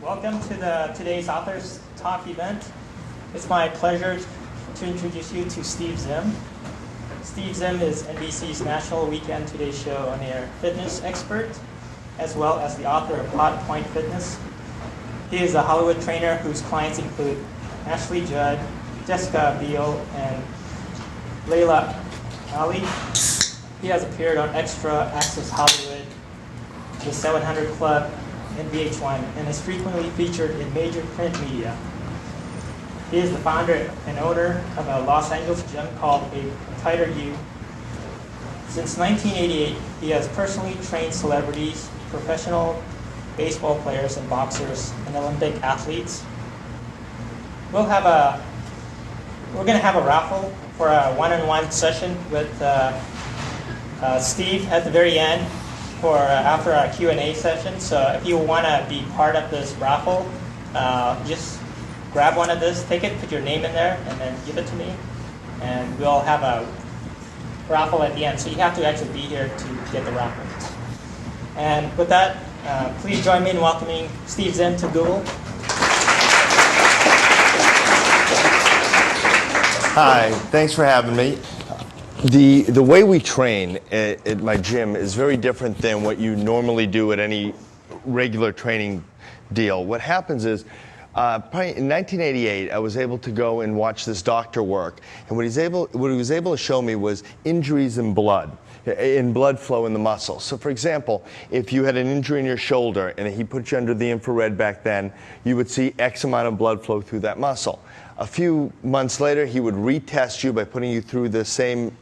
Welcome to today's Authors Talk event. It's my pleasure to introduce you to Steve Zim. Steve Zim is NBC's National Weekend Today Show on-air fitness expert, as well as the author of Hot Point Fitness. He is a Hollywood trainer whose clients include Ashley Judd, Jessica Biel, and Layla Ali. He has appeared on Extra, Access Hollywood, The 700 Club, and VH1, and is frequently featured in major print media. He is the founder and owner of a Los Angeles gym called A Tighter You. Since 1988, he has personally trained celebrities, professional baseball players and boxers, and Olympic athletes. We're going to have a raffle for a one-on-one session with Steve at the very end after our Q&A session. So if you want to be part of this raffle, just grab one of this, take it, put your name in there, and then give it to me. And we'll have a raffle at the end. So you have to actually be here to get the raffle. And with that, please join me in welcoming Steve Zim to Google. Hi, thanks for having me. The way we train at my gym is very different than what you normally do at any regular training deal. What happens is, probably in 1988, I was able to go and watch this doctor work, and what he was able to show me was injuries in blood flow in the muscle. So for example, if you had an injury in your shoulder and he put you under the infrared back then, you would see X amount of blood flow through that muscle. A few months later, he would retest you by putting you through the same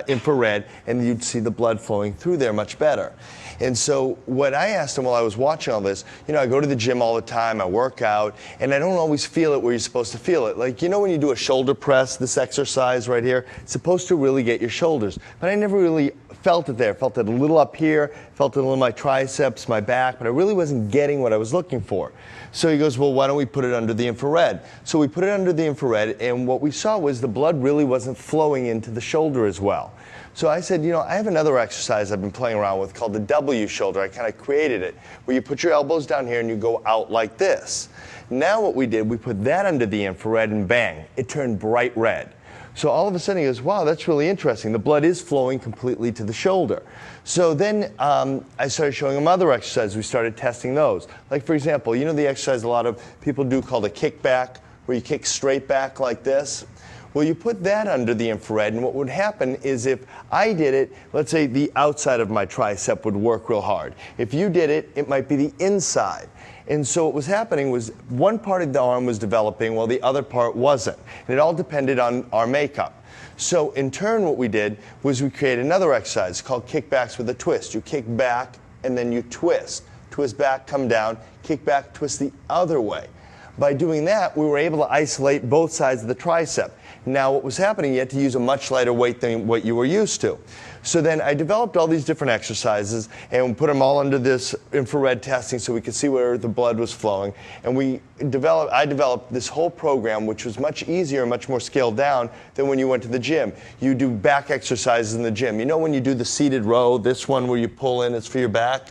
infrared, and you'd see the blood flowing through there much better. And so what I asked him while I was watching all this, I go to the gym all the time, I work out, and I don't always feel it where you're supposed to feel it. Like, when you do a shoulder press, this exercise right here, it's supposed to really get your shoulders. But I never really felt it there. Felt it a little up here, felt it a little in my triceps, my back, but I really wasn't getting what I was looking for. So he goes, well, why don't we put it under the infrared? So we put it under the infrared, and what we saw was the blood really wasn't flowing into the shoulder as well. So I said, I have another exercise I've been playing around with called the W shoulder. I kind of created it, where you put your elbows down here and you go out like this. Now what we did, we put that under the infrared, and bang, it turned bright red. So all of a sudden he goes, wow, that's really interesting. The blood is flowing completely to the shoulder. So then I started showing him other exercises. We started testing those. Like, for example, the exercise a lot of people do called a kickback, where you kick straight back like this. Well, you put that under the infrared, and what would happen is if I did it, let's say the outside of my tricep would work real hard. If you did it, it might be the inside. And so what was happening was one part of the arm was developing while the other part wasn't. And it all depended on our makeup. So in turn, what we did was we created another exercise called kickbacks with a twist. You kick back and then you twist. Twist back, come down, kick back, twist the other way. By doing that, we were able to isolate both sides of the tricep. Now what was happening, you had to use a much lighter weight than what you were used to. So then I developed all these different exercises and put them all under this infrared testing so we could see where the blood was flowing. And I developed this whole program, which was much easier, much more scaled down than when you went to the gym. You do back exercises in the gym. When you do the seated row, this one where you pull in, it's for your back.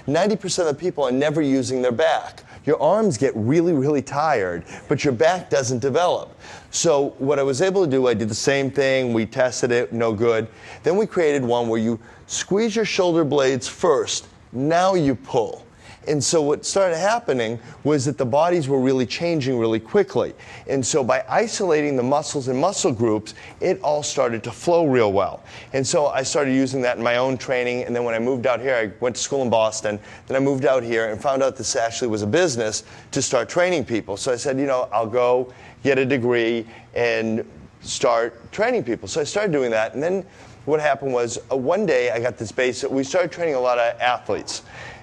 90% of the people are never using their back. Your arms get really, really tired, but your back doesn't develop. So what I was able to do, I did the same thing. We tested it, no good. Then we created one where you squeeze your shoulder blades first, now you pull. And so what started happening was that the bodies were really changing really quickly. And so by isolating the muscles and muscle groups, it all started to flow real well. And so I started using that in my own training. And then when I moved out here, I went to school in Boston. Then I moved out here and found out this actually was a business to start training people. So I said, I'll go get a degree and start training people. So I started doing that. And then what happened was one day I got this base. We started training a lot of athletes.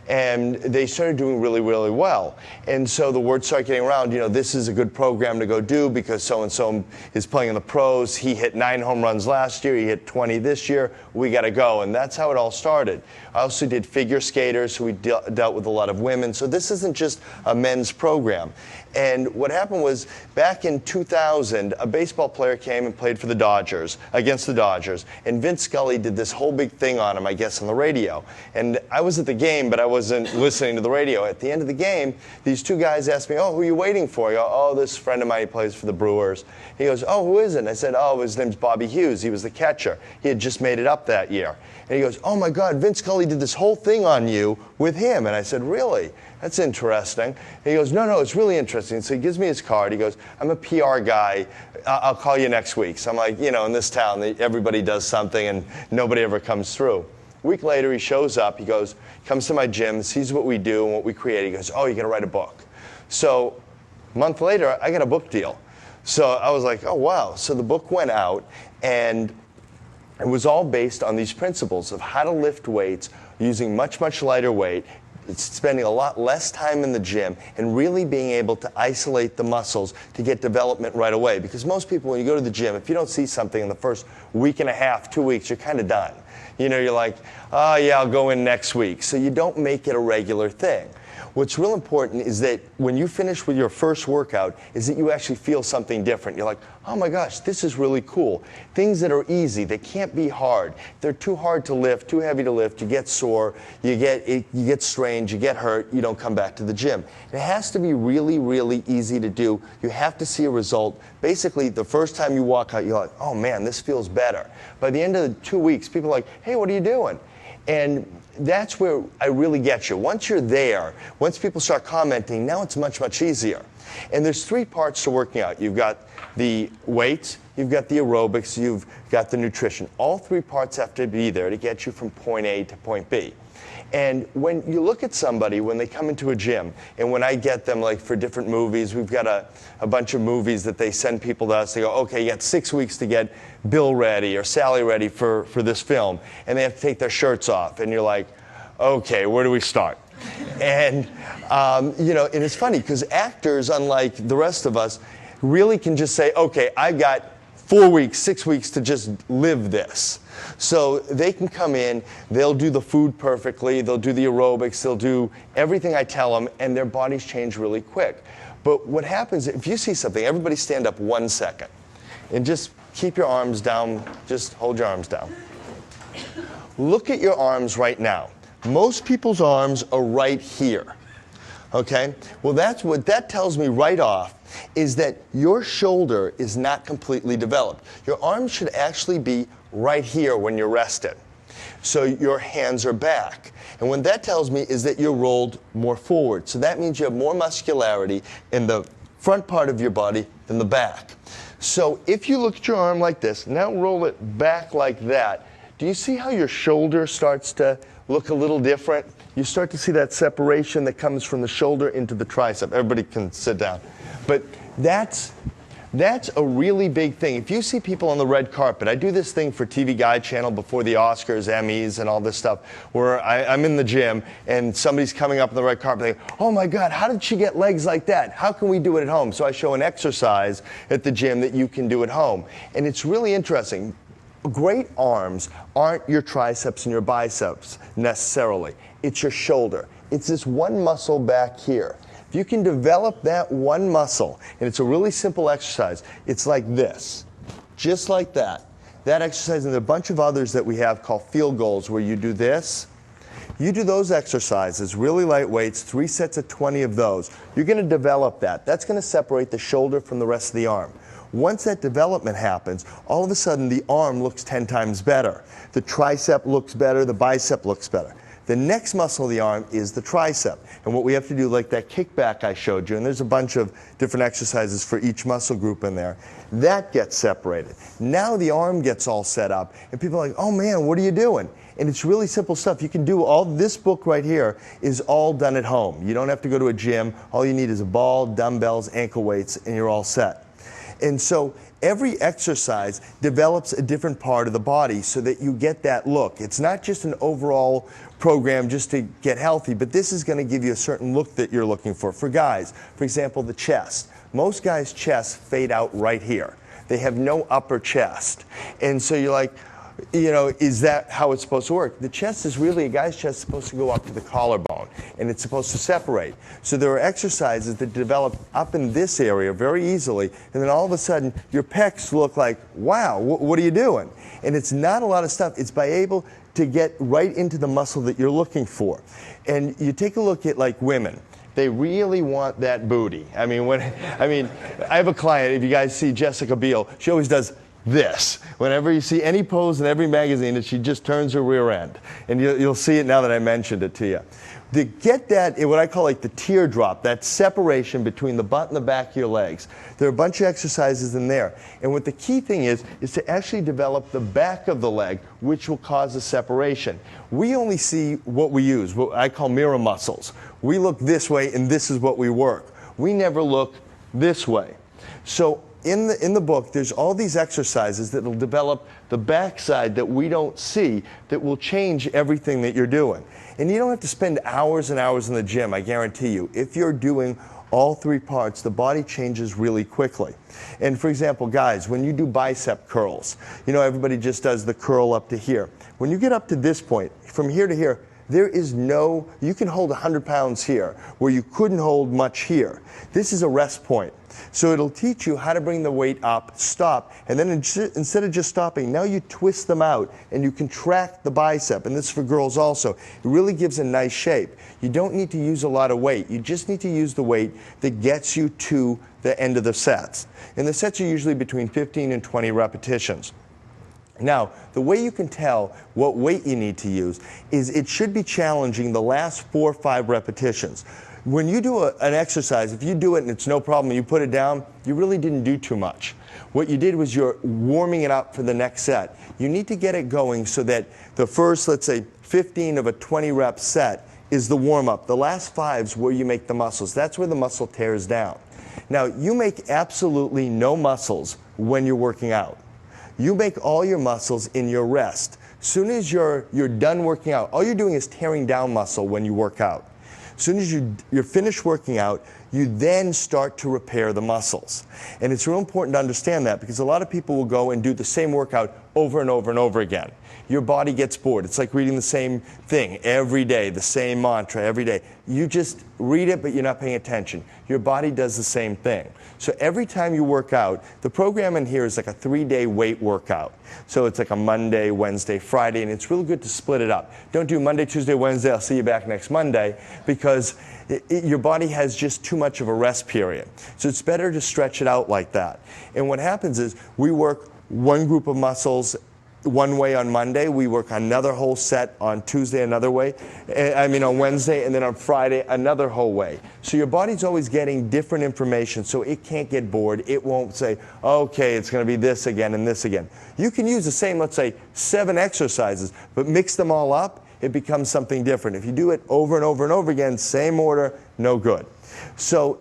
And they started doing really, really well. And so the word started getting around, this is a good program to go do because so-and-so is playing in the pros. He hit 9 home runs last year. He hit 20 this year. We got to go. And that's how it all started. I also did figure skaters, so we dealt with a lot of women. So this isn't just a men's program. And what happened was back in 2000, a baseball player came and played for the Dodgers, against the Dodgers. And Vince Scully did this whole big thing on him, I guess, on the radio. And I was at the game, but I wasn't listening to the radio. At the end of the game, these two guys asked me, oh, who are you waiting for? I go, oh, this friend of mine, he plays for the Brewers. He goes, oh, who is it? And I said, oh, his name's Bobby Hughes. He was the catcher. He had just made it up that year. And he goes, oh my God, Vince Scully did this whole thing on you with him. And I said, really? That's interesting. And he goes, no, it's really interesting. So he gives me his card. He goes, I'm a PR guy. I'll call you next week. So I'm like, in this town, everybody does something and nobody ever comes through. A week later, he shows up. He comes to my gym, sees what we do and what we create. He goes, oh, you're going to write a book. So a month later, I got a book deal. So I was like, oh, wow. So the book went out, and it was all based on these principles of how to lift weights using much, much lighter weight, spending a lot less time in the gym, and really being able to isolate the muscles to get development right away. Because most people, when you go to the gym, if you don't see something in the first week and a half, 2 weeks, you're kind of done. You're like, oh, yeah, I'll go in next week. So you don't make it a regular thing. What's real important is that when you finish with your first workout is that you actually feel something different. You're like, oh my gosh, this is really cool. Things that are easy, they can't be hard. They're too hard to lift, too heavy to lift, you get sore, you get strained, you get hurt, you don't come back to the gym. It has to be really, really easy to do. You have to see a result. Basically, the first time you walk out, you're like, oh man, this feels better. By the end of the 2 weeks, people are like, hey, what are you doing? And that's where I really get you. Once you're there, once people start commenting, now it's much, much easier. And there's 3 parts to working out. You've got the weights, you've got the aerobics, you've got the nutrition. All 3 parts have to be there to get you from point A to point B. And when you look at somebody, when they come into a gym, and when I get them like for different movies, we've got a bunch of movies that they send people to us. They go, okay, you got 6 weeks to get Bill ready or Sally ready for this film. And they have to take their shirts off. And you're like, okay, where do we start? And, and it's funny because actors, unlike the rest of us, really can just say, okay, I've got 4 weeks, 6 weeks to just live this. So they can come in, they'll do the food perfectly, they'll do the aerobics, they'll do everything I tell them, and their bodies change really quick. But what happens, if you see something, everybody stand up 1 second, and just keep your arms down, just hold your arms down. Look at your arms right now. Most people's arms are right here, okay? Well, that's what that tells me right off, is that your shoulder is not completely developed. Your arms should actually be right here when you're rested. So your hands are back. And what that tells me is that you're rolled more forward. So that means you have more muscularity in the front part of your body than the back. So if you look at your arm like this, now roll it back like that, do you see how your shoulder starts to look a little different? You start to see that separation that comes from the shoulder into the tricep. Everybody can sit down. But that's a really big thing. If you see people on the red carpet, I do this thing for TV Guide Channel before the Oscars, Emmys, and all this stuff, where I'm in the gym and somebody's coming up on the red carpet, they go, oh my God, how did she get legs like that? How can we do it at home? So I show an exercise at the gym that you can do at home. And it's really interesting. Great arms aren't your triceps and your biceps necessarily. It's your shoulder. It's this one muscle back here. If you can develop that one muscle, and it's a really simple exercise, it's like this, just like that. That exercise and a bunch of others that we have called field goals where you do this. You do those exercises, really light weights, 3 sets of 20 of those. You're going to develop that. That's going to separate the shoulder from the rest of the arm. Once that development happens, all of a sudden the arm looks 10 times better. The tricep looks better, the bicep looks better. The next muscle of the arm is the tricep. And what we have to do, like that kickback I showed you, and there's a bunch of different exercises for each muscle group in there, that gets separated. Now the arm gets all set up, and people are like, oh man, what are you doing? And it's really simple stuff. You can do all this book right here is all done at home. You don't have to go to a gym. All you need is a ball, dumbbells, ankle weights, and you're all set. And so every exercise develops a different part of the body so that you get that look. It's not just an overall program just to get healthy, but this is going to give you a certain look that you're looking for. For guys, for example, the chest. Most guys' chests fade out right here. They have no upper chest. And so you're like, is that how it's supposed to work? The chest is really, a guy's chest is supposed to go up to the collarbone, and it's supposed to separate. So there are exercises that develop up in this area very easily, and then all of a sudden, your pecs look like, wow, what are you doing? And it's not a lot of stuff. It's by able to get right into the muscle that you're looking for. And you take a look at like women. They really want that booty. I mean, I have a client, if you guys see Jessica Biel, she always does this. Whenever you see any pose in every magazine, she just turns her rear end. And you'll see it now that I mentioned it to you. To get that, what I call like the teardrop, that separation between the butt and the back of your legs, there are a bunch of exercises in there. And what the key thing is to actually develop the back of the leg, which will cause a separation. We only see what we use, what I call mirror muscles. We look this way and this is what we work. We never look this way. So in the book, there's all these exercises that will develop the backside that we don't see that will change everything that you're doing. And you don't have to spend hours and hours in the gym, I guarantee you. If you're doing all three parts, the body changes really quickly. And for example, guys, when you do bicep curls, you know, everybody just does the curl up to here. When you get up to this point, from here to here, there is no, you can hold 100 pounds here where you couldn't hold much here. This is a rest point. So it'll teach you how to bring the weight up, stop, and then instead of just stopping, now you twist them out and you contract the bicep, and this is for girls also. It really gives a nice shape. You don't need to use a lot of weight. You just need to use the weight that gets you to the end of the sets. And the sets are usually between 15 and 20 repetitions. Now, the way you can tell what weight you need to use is it should be challenging the last 4 or 5 repetitions. When you do an exercise, if you do it and it's no problem and you put it down, you really didn't do too much. What you did was you're warming it up for the next set. You need to get it going so that the first, let's say, 15 of a 20 rep set is the warm-up. The last 5's where you make the muscles. That's where the muscle tears down. Now, you make absolutely no muscles when you're working out. You make all your muscles in your rest. As soon as you're done working out, all you're doing is tearing down muscle when you work out. As soon as you're finished working out, you then start to repair the muscles. And it's real important to understand that because a lot of people will go and do the same workout over and over and over again. Your body gets bored. It's like reading the same thing every day, the same mantra every day. You just read it, but you're not paying attention. Your body does the same thing. So every time you work out, the program in here is like a 3-day weight workout. So it's like a Monday, Wednesday, Friday, and it's really good to split it up. Don't do Monday, Tuesday, Wednesday, I'll see you back next Monday, because your body has just too much of a rest period. So it's better to stretch it out like that. And what happens is we work one group of muscles one way on Monday, we work another whole set on Tuesday another way, on Wednesday, and then on Friday another whole way. So your body's always getting different information, so it can't get bored. It won't say, okay, it's going to be this again and this again. You can use the same, let's say, 7 exercises, but mix them all up, it becomes something different. If you do it over and over and over again, same order, no good. So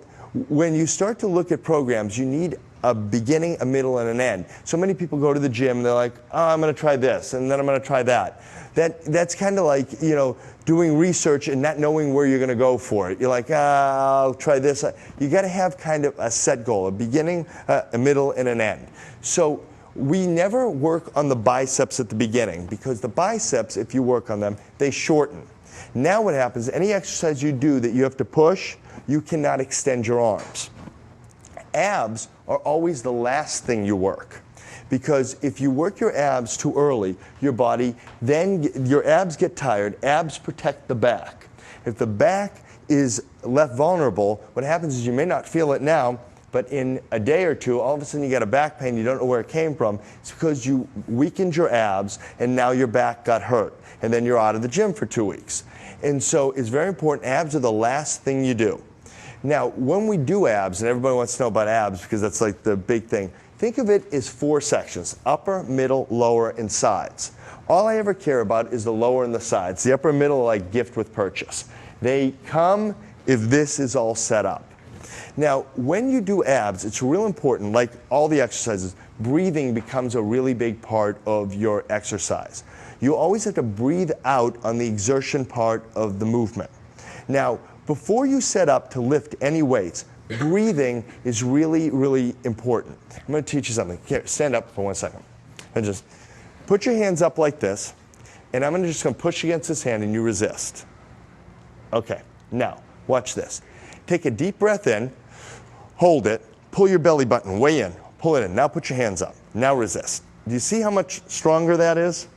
when you start to look at programs, you need a beginning, a middle, and an end. So many people go to the gym and they're like, oh, I'm going to try this, and then I'm going to try that. That's kind of like, doing research and not knowing where you're going to go for it. You're like, I'll try this. You got to have kind of a set goal, a beginning, a middle, and an end. So we never work on the biceps at the beginning because the biceps, if you work on them, they shorten. Now what happens, any exercise you do that you have to push, you cannot extend your arms. Abs are always the last thing you work, because if you work your abs too early, your abs get tired. Abs protect the back. If the back is left vulnerable, what happens is you may not feel it now, but in a day or two, all of a sudden you get a back pain, you don't know where it came from. It's because you weakened your abs and now your back got hurt, and then you're out of the gym for 2 weeks. And so it's very important, abs are the last thing you do. Now, when we do abs, and everybody wants to know about abs because that's like the big thing, think of it as 4 sections, upper, middle, lower, and sides. All I ever care about is the lower and the sides. The upper and middle are like gift with purchase. They come if this is all set up. Now, when you do abs, it's real important, like all the exercises, breathing becomes a really big part of your exercise. You always have to breathe out on the exertion part of the movement. Now, before you set up to lift any weights, breathing is really, really important. I'm going to teach you something. Here, stand up for 1 second. And just put your hands up like this, and I'm just going to push against this hand and you resist. Okay, now, watch this. Take a deep breath in, hold it, pull your belly button way in, pull it in. Now put your hands up. Now resist. Do you see how much stronger that is?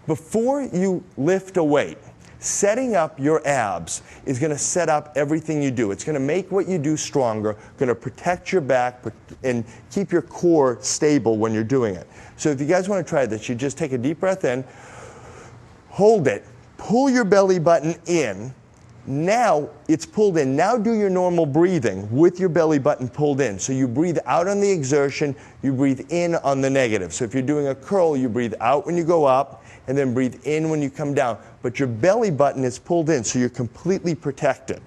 Before you lift a weight, setting up your abs is going to set up everything you do. It's going to make what you do stronger, going to protect your back, and keep your core stable when you're doing it. So if you guys want to try this, you just take a deep breath in, hold it, pull your belly button in. Now it's pulled in. Now do your normal breathing with your belly button pulled in. So you breathe out on the exertion, you breathe in on the negative. So if you're doing a curl, you breathe out when you go up, and then breathe in when you come down. But your belly button is pulled in, so you're completely protected.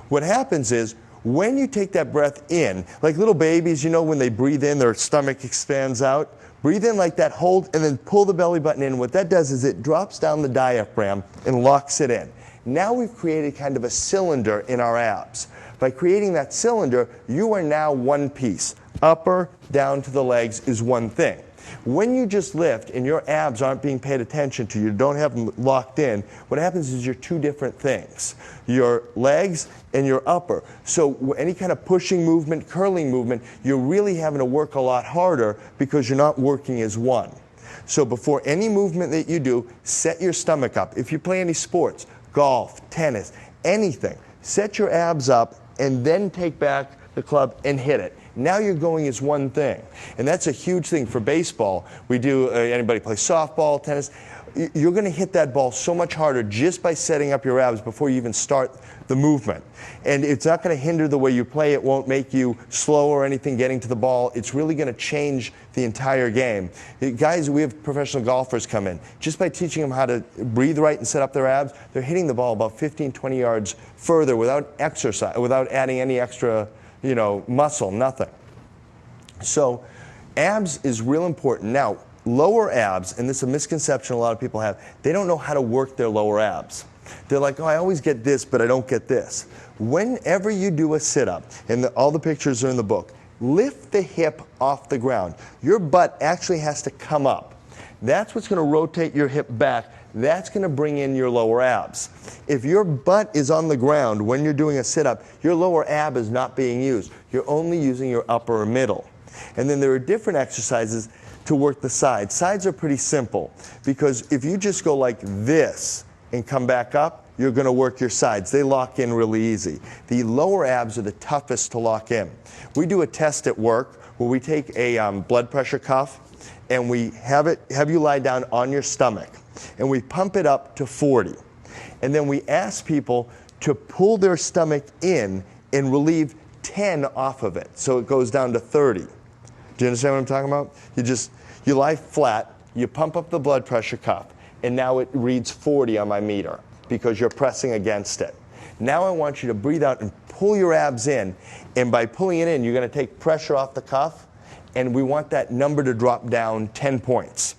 What happens is, when you take that breath in, like little babies, you know, when they breathe in, their stomach expands out. Breathe in like that, hold, and then pull the belly button in. What that does is it drops down the diaphragm and locks it in. Now we've created kind of a cylinder in our abs. By creating that cylinder, you are now one piece. Upper, down to the legs is one thing. When you just lift and your abs aren't being paid attention to, you don't have them locked in, what happens is you're two different things. Your legs and your upper. So any kind of pushing movement, curling movement, you're really having to work a lot harder because you're not working as one. So before any movement that you do, set your stomach up. If you play any sports, golf, tennis, anything, set your abs up and then take back the club and hit it. Now you're going as one thing. And that's a huge thing for baseball. We do, anybody play softball, tennis, you're going to hit that ball so much harder just by setting up your abs before you even start the movement. And it's not going to hinder the way you play. It won't make you slow or anything getting to the ball. It's really going to change the entire game. Guys, we have professional golfers come in. Just by teaching them how to breathe right and set up their abs, they're hitting the ball about 15, 20 yards further without exercise, without adding any extra, muscle, nothing. So abs is real important. Now, lower abs, and this is a misconception a lot of people have, they don't know how to work their lower abs. They're like, oh, I always get this, but I don't get this. Whenever you do a sit-up, and all the pictures are in the book, lift the hip off the ground. Your butt actually has to come up. That's what's going to rotate your hip back. That's going to bring in your lower abs. If your butt is on the ground when you're doing a sit-up, your lower ab is not being used. You're only using your upper or middle. And then there are different exercises to work the sides. Sides are pretty simple because if you just go like this and come back up, you're going to work your sides. They lock in really easy. The lower abs are the toughest to lock in. We do a test at work where we take a blood pressure cuff and we have you lie down on your stomach and we pump it up to 40. And then we ask people to pull their stomach in and relieve 10 off of it. So it goes down to 30. Do you understand what I'm talking about? You lie flat, you pump up the blood pressure cuff, and now it reads 40 on my meter because you're pressing against it. Now I want you to breathe out and pull your abs in, and by pulling it in, you're going to take pressure off the cuff, and we want that number to drop down 10 points.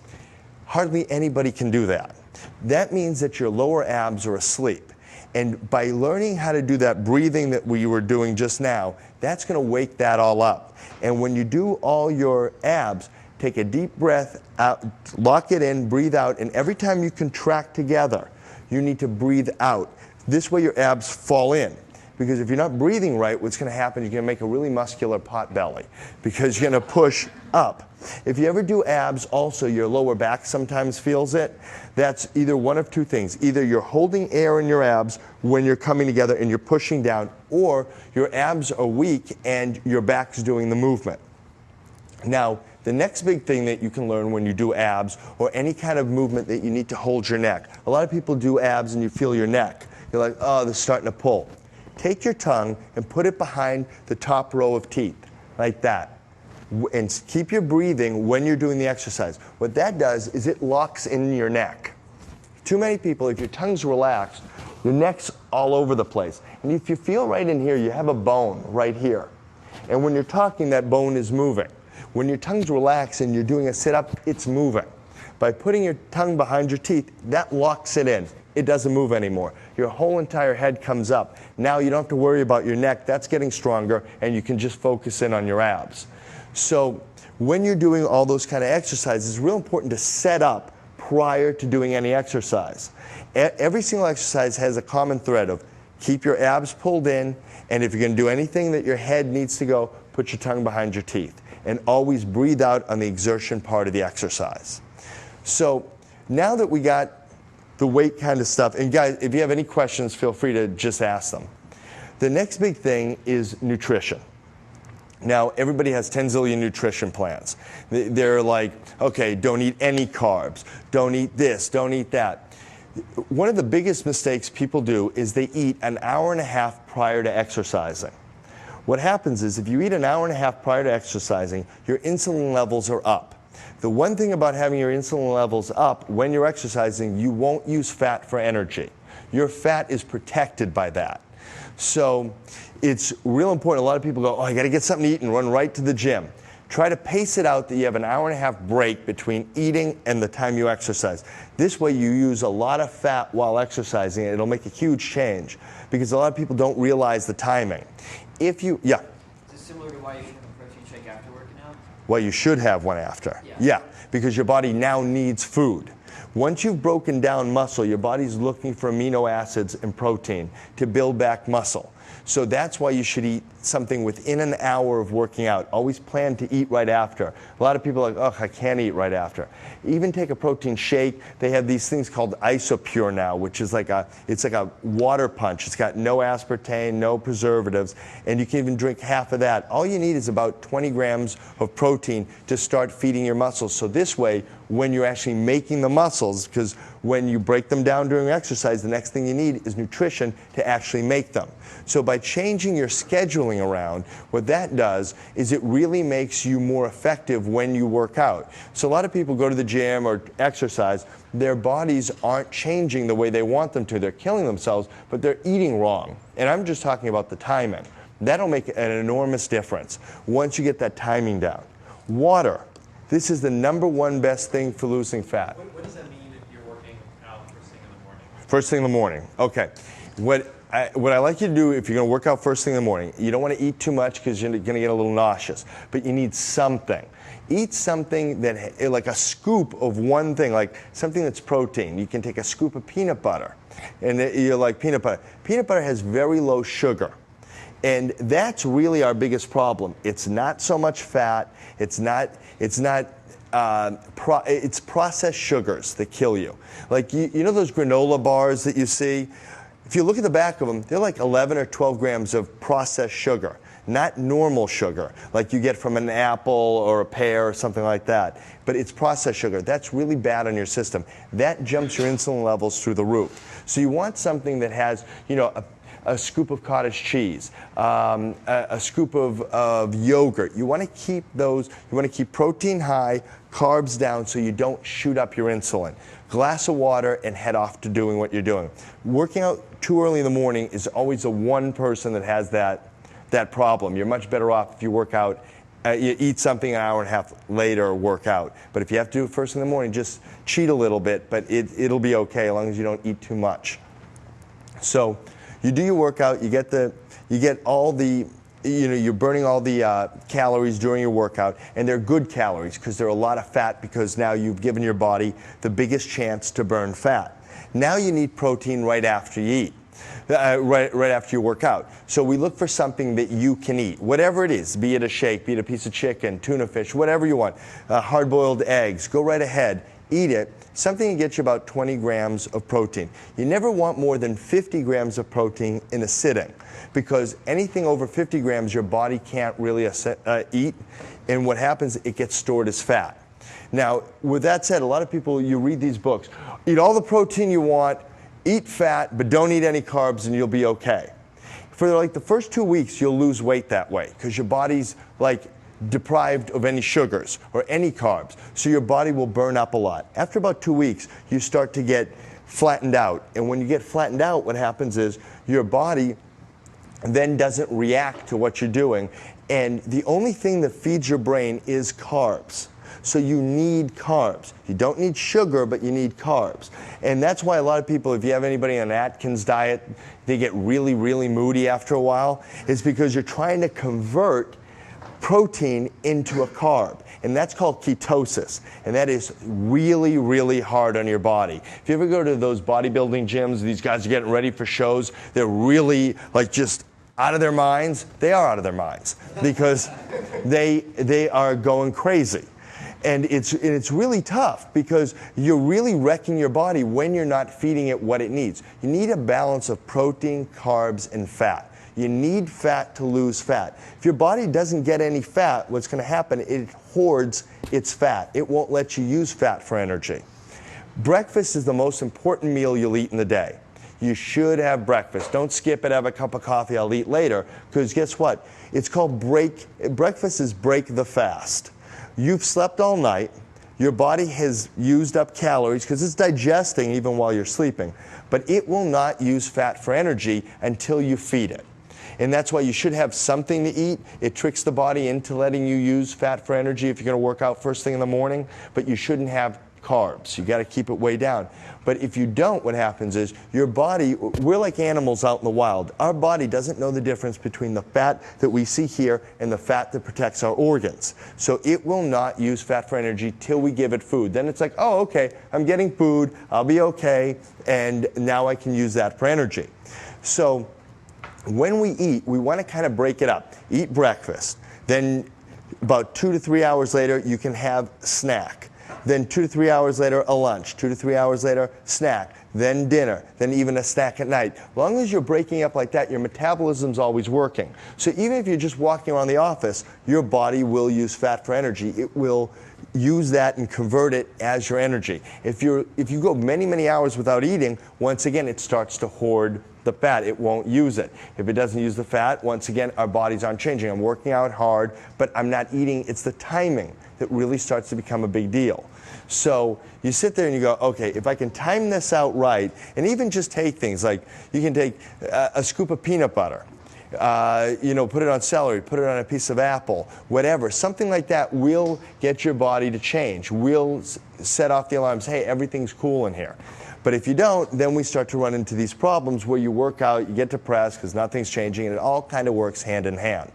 Hardly anybody can do that. That means that your lower abs are asleep. And by learning how to do that breathing that we were doing just now, that's going to wake that all up. And when you do all your abs, take a deep breath out, lock it in, breathe out, and every time you contract together, you need to breathe out. This way your abs fall in. Because if you're not breathing right, what's going to happen, you're going to make a really muscular pot belly because you're going to push up. If you ever do abs, also your lower back sometimes feels it. That's either one of two things. Either you're holding air in your abs when you're coming together and you're pushing down, or your abs are weak and your back's doing the movement. Now, the next big thing that you can learn when you do abs or any kind of movement that you need to hold your neck. A lot of people do abs and you feel your neck. You're like, oh, they're starting to pull. Take your tongue and put it behind the top row of teeth, like that. And keep your breathing when you're doing the exercise. What that does is it locks in your neck. Too many people, if your tongue's relaxed, your neck's all over the place. And if you feel right in here, you have a bone right here. And when you're talking, that bone is moving. When your tongue's relaxed and you're doing a sit-up, it's moving. By putting your tongue behind your teeth, that locks it in. It doesn't move anymore. Your whole entire head comes up. Now you don't have to worry about your neck. That's getting stronger, and you can just focus in on your abs. So when you're doing all those kind of exercises, it's real important to set up prior to doing any exercise. Every single exercise has a common thread of keep your abs pulled in, and if you're going to do anything that your head needs to go, put your tongue behind your teeth. And always breathe out on the exertion part of the exercise. So now that we got the weight kind of stuff, and guys, if you have any questions, feel free to just ask them. The next big thing is nutrition. Now, everybody has 10 zillion nutrition plans. They're like, okay, don't eat any carbs, don't eat this, don't eat that. One of the biggest mistakes people do is they eat an hour and a half prior to exercising. What happens is if you eat an hour and a half prior to exercising, your insulin levels are up. The one thing about having your insulin levels up when you're exercising, you won't use fat for energy. Your fat is protected by that. So it's real important. A lot of people go, oh, I got to get something to eat and run right to the gym. Try to pace it out that you have an hour and a half break between eating and the time you exercise. This way you use a lot of fat while exercising, and it'll make a huge change because a lot of people don't realize the timing. If you, yeah? Is this similar to why you should have a protein shake after working out? Well, you should have one after. Yeah, because your body now needs food. Once you've broken down muscle, your body's looking for amino acids and protein to build back muscle. So that's why you should eat something within an hour of working out. Always plan to eat right after. A lot of people are like, oh, I can't eat right after. Even take a protein shake. They have these things called Isopure now, which is it's like a water punch. It's got no aspartame, no preservatives, and you can even drink half of that. All you need is about 20 grams of protein to start feeding your muscles. So this way, when you're actually making the muscles, because when you break them down during exercise, the next thing you need is nutrition to actually make them. So by changing your scheduling around, what that does is it really makes you more effective when you work out. So a lot of people go to the gym or exercise, their bodies aren't changing the way they want them to. They're killing themselves, but they're eating wrong. And I'm just talking about the timing. That'll make an enormous difference once you get that timing down. Water. This is the #1 best thing for losing fat. What does that mean if you're working out first thing in the morning? First thing in the morning. Okay. What I like you to do if you're going to work out first thing in the morning, you don't want to eat too much because you're going to get a little nauseous, but you need something. Eat something that, like a scoop of one thing, like something that's protein. You can take a scoop of peanut butter, and you like peanut butter. Peanut butter has very low sugar. And that's really our biggest problem. It's not so much fat. It's processed sugars that kill you. Like you know those granola bars that you see? If you look at the back of them, they're like 11 or 12 grams of processed sugar, not normal sugar, like you get from an apple or a pear or something like that. But it's processed sugar. That's really bad on your system. That jumps your insulin levels through the roof. So you want something that has, you know, a scoop of cottage cheese, a scoop of yogurt. You want to keep those, you want to keep protein high, carbs down so you don't shoot up your insulin. Glass of water and head off to doing what you're doing. Working out too early in the morning is always the one person that has that problem. You're much better off if you work out, you eat something an hour and a half later or work out. But if you have to do it first in the morning, just cheat a little bit, but it'll be okay as long as you don't eat too much. So you do your workout, you get all the, you know, you're burning all the calories during your workout, and they're good calories because they're a lot of fat because now you've given your body the biggest chance to burn fat. Now you need protein right after you eat, right after you work out. So we look for something that you can eat, whatever it is, be it a shake, be it a piece of chicken, tuna fish, whatever you want, hard-boiled eggs, go right ahead, eat it. Something that gets you about 20 grams of protein. You never want more than 50 grams of protein in a sitting because anything over 50 grams your body can't really eat, and what happens, it gets stored as fat. Now, with that said, a lot of people, you read these books, eat all the protein you want, eat fat, but don't eat any carbs and you'll be okay. For like the first 2 weeks, you'll lose weight that way because your body's like deprived of any sugars or any carbs, so your body will burn up a lot. After about 2 weeks, you start to get flattened out, and when you get flattened out, what happens is your body then doesn't react to what you're doing, and the only thing that feeds your brain is carbs. So you need carbs. You don't need sugar, but you need carbs. And that's why a lot of people, if you have anybody on an Atkins diet, they get really, really moody after a while. It's because you're trying to convert protein into a carb, and that's called ketosis, and that is really, really hard on your body. If you ever go to those bodybuilding gyms, these guys are getting ready for shows, they're really like just out of their minds. They are out of their minds because they are going crazy. And it's really tough because you're really wrecking your body when you're not feeding it what it needs. You need a balance of protein, carbs, and fat. You need fat to lose fat. If your body doesn't get any fat, what's going to happen, it hoards its fat. It won't let you use fat for energy. Breakfast is the most important meal you'll eat in the day. You should have breakfast. Don't skip it, have a cup of coffee, I'll eat later, because guess what? It's called breakfast is break the fast. You've slept all night, your body has used up calories because it's digesting even while you're sleeping, but it will not use fat for energy until you feed it. And that's why you should have something to eat. It tricks the body into letting you use fat for energy if you're going to work out first thing in the morning, but you shouldn't have carbs. You got to keep it way down. But if you don't, what happens is your body, we're like animals out in the wild. Our body doesn't know the difference between the fat that we see here and the fat that protects our organs. So it will not use fat for energy till we give it food. Then it's like, oh, okay, I'm getting food, I'll be okay, and now I can use that for energy. So when we eat, we want to kind of break it up. Eat breakfast. Then about 2 to 3 hours later, you can have snack. Then 2 to 3 hours later, a lunch. 2 to 3 hours later, snack. Then dinner. Then even a snack at night. As long as you're breaking up like that, your metabolism's always working. So even if you're just walking around the office, your body will use fat for energy. It will use that and convert it as your energy. If you go many, many hours without eating, once again, it starts to hoard the fat. It won't use it. If it doesn't use the fat, once again, our bodies aren't changing. I'm working out hard, but I'm not eating. It's the timing that really starts to become a big deal. So you sit there and you go, okay, if I can time this out right, and even just take things like you can take a scoop of peanut butter, put it on celery, put it on a piece of apple, whatever. Something like that will get your body to change. Will set off the alarms, hey, everything's cool in here. But if you don't, then we start to run into these problems where you work out, you get depressed because nothing's changing, and it all kind of works hand in hand.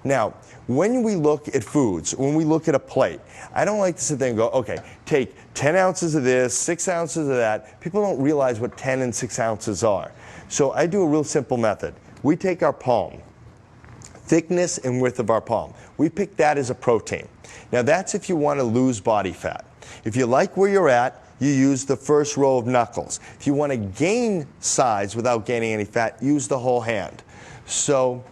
Now, when we look at foods, when we look at a plate, I don't like to sit there and go, okay, take 10 ounces of this, 6 ounces of that. People don't realize what 10 and 6 ounces are. So I do a real simple method. We take our palm, thickness and width of our palm. We pick that as a protein. Now that's if you want to lose body fat. If you like where you're at, you use the first row of knuckles. If you want to gain size without gaining any fat, use the whole hand. So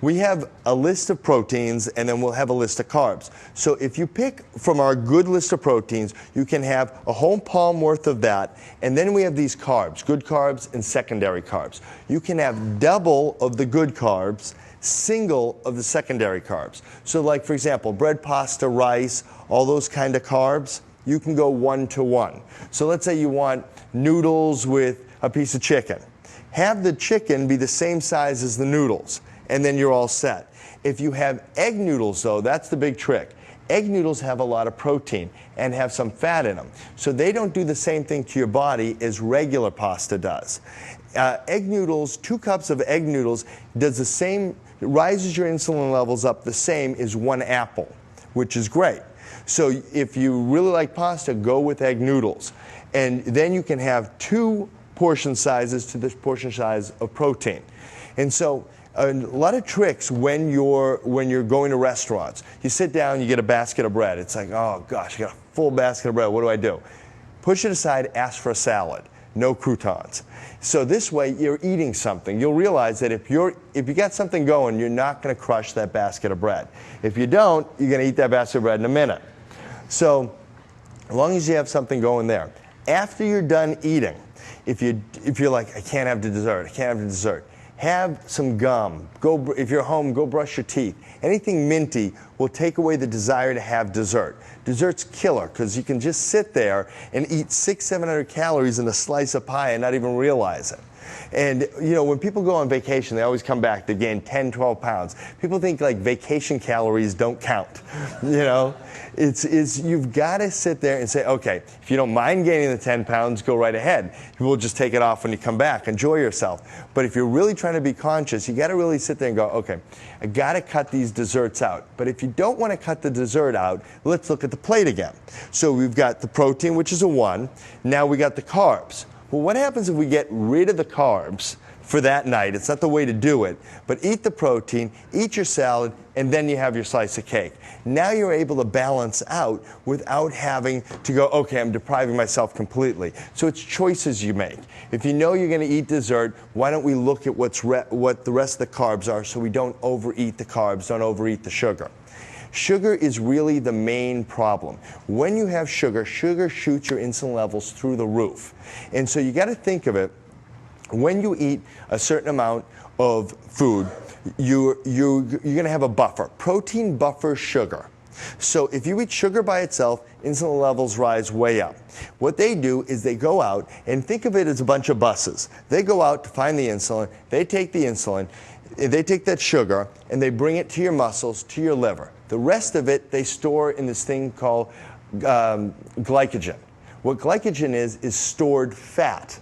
we have a list of proteins, and then we'll have a list of carbs. So if you pick from our good list of proteins, you can have a whole palm worth of that, and then we have these carbs, good carbs and secondary carbs. You can have double of the good carbs, single of the secondary carbs. So like, for example, bread, pasta, rice, all those kind of carbs, you can go 1 to 1. So let's say you want noodles with a piece of chicken. Have the chicken be the same size as the noodles, and then you're all set. If you have egg noodles, though, that's the big trick. Egg noodles have a lot of protein and have some fat in them. So they don't do the same thing to your body as regular pasta does. Egg noodles, 2 cups of egg noodles does the same, rises your insulin levels up the same as 1 apple, which is great. So if you really like pasta, go with egg noodles. And then you can have 2 portion sizes to the portion size of protein. And so a lot of tricks when you're going to restaurants. You sit down, you get a basket of bread. It's like, oh gosh, I got a full basket of bread. What do I do? Push it aside, ask for a salad. No croutons. So this way you're eating something. You'll realize that if you got something going, you're not going to crush that basket of bread. If you don't, you're going to eat that basket of bread in a minute. So as long as you have something going there. After you're done eating, if you're like, I can't have the dessert, I can't have the dessert, have some gum. If you're home, go brush your teeth. Anything minty will take away the desire to have dessert. Dessert's killer because you can just sit there and eat 600-700 calories in a slice of pie and not even realize it. And when people go on vacation, they always come back, they gain 10, 12 pounds. People think like vacation calories don't count. You've got to sit there and say, okay, if you don't mind gaining the 10 pounds, go right ahead. We'll just take it off when you come back. Enjoy yourself. But if you're really trying to be conscious, you got to really sit there and go, okay, I got to cut these desserts out. But if you don't want to cut the dessert out, let's look at the plate again. So we've got the protein, which is a 1. Now we got the carbs. Well, what happens if we get rid of the carbs for that night? It's not the way to do it, but eat the protein, eat your salad, and then you have your slice of cake. Now you're able to balance out without having to go, okay, I'm depriving myself completely. So it's choices you make. If you know you're going to eat dessert, why don't we look at what the rest of the carbs are so we don't overeat the carbs, don't overeat the sugar. Sugar is really the main problem. When you have sugar, sugar shoots your insulin levels through the roof. And so you got to think of it, when you eat a certain amount of food, you're going to have a buffer. Protein buffers sugar. So if you eat sugar by itself, insulin levels rise way up. What they do is they go out, and think of it as a bunch of buses. They go out to find the insulin, they take the insulin, they take that sugar, and they bring it to your muscles, to your liver. The rest of it they store in this thing called glycogen. What glycogen is stored fat.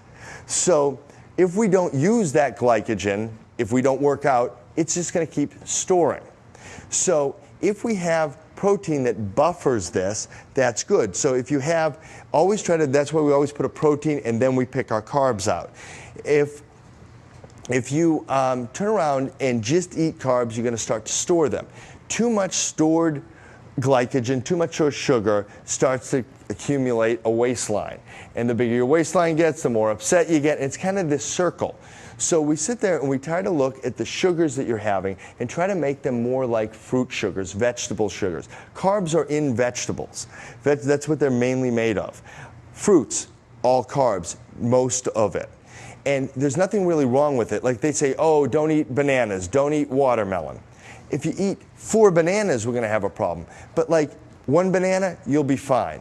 So if we don't use that glycogen, if we don't work out, it's just going to keep storing. So if we have protein that buffers this, that's good. So if you have, always try to, that's why we always put a protein and then we pick our carbs out. If you turn around and just eat carbs, you're going to start to store them. Too much stored glycogen, too much sugar starts to accumulate a waistline. And the bigger your waistline gets, the more upset you get. And it's kind of this circle. So we sit there and we try to look at the sugars that you're having and try to make them more like fruit sugars, vegetable sugars. Carbs are in vegetables. That's what they're mainly made of. Fruits, all carbs, most of it. And there's nothing really wrong with it. Like they say, oh, don't eat bananas, don't eat watermelon. If you eat 4 bananas, we're going to have a problem. But like 1 banana, you'll be fine.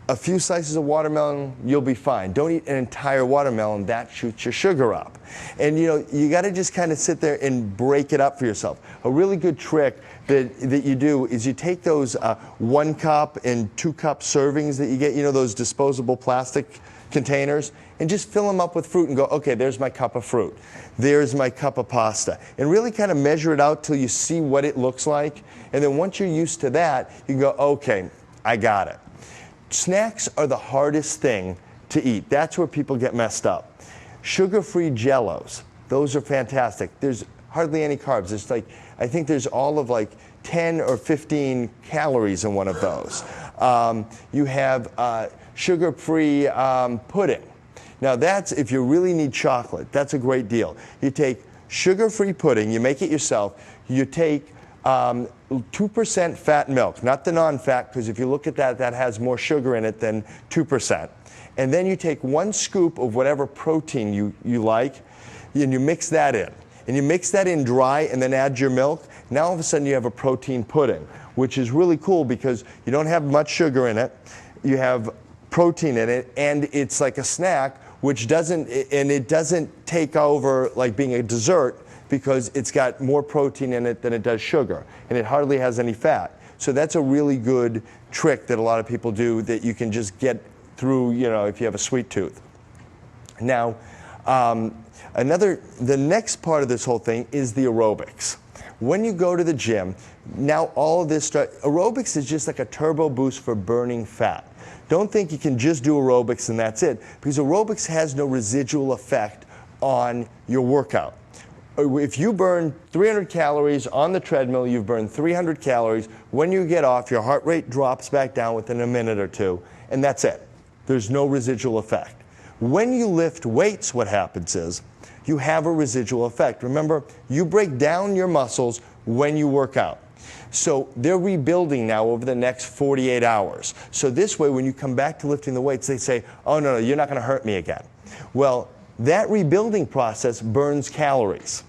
A few slices of watermelon, you'll be fine. Don't eat an entire watermelon, that shoots your sugar up. And you got to just kind of sit there and break it up for yourself. A really good trick that you do is you take those 1 cup and 2 cup servings that you get, those disposable plastic containers, and just fill them up with fruit and go, okay, there's my cup of fruit. There's my cup of pasta. And really kind of measure it out till you see what it looks like. And then once you're used to that, you can go, okay, I got it. Snacks are the hardest thing to eat. That's where people get messed up. Sugar-free Jellos, those are fantastic. There's hardly any carbs. There's I think there's all of 10 or 15 calories in one of those. You have sugar-free pudding. Now that's, if you really need chocolate, that's a great deal. You take sugar-free pudding, you make it yourself, you take 2% fat milk, not the non-fat, because if you look at that, that has more sugar in it than 2%. And then you take 1 scoop of whatever protein you like, and you mix that in. And you mix that in dry and then add your milk. Now all of a sudden you have a protein pudding, which is really cool because you don't have much sugar in it. You have protein in it, and it's like a snack, which doesn't take over like being a dessert, because it's got more protein in it than it does sugar, and it hardly has any fat. So that's a really good trick that a lot of people do that you can just get through, if you have a sweet tooth. Now, the next part of this whole thing is the aerobics. When you go to the gym, now all of this aerobics is just like a turbo boost for burning fat. Don't think you can just do aerobics and that's it, because aerobics has no residual effect on your workout. If you burn 300 calories on the treadmill, you've burned 300 calories. When you get off, your heart rate drops back down within a minute or two, and that's it. There's no residual effect. When you lift weights, what happens is you have a residual effect. Remember, you break down your muscles when you work out. So they're rebuilding now over the next 48 hours. So this way, when you come back to lifting the weights, they say, oh, no, you're not going to hurt me again. Well, that rebuilding process burns calories.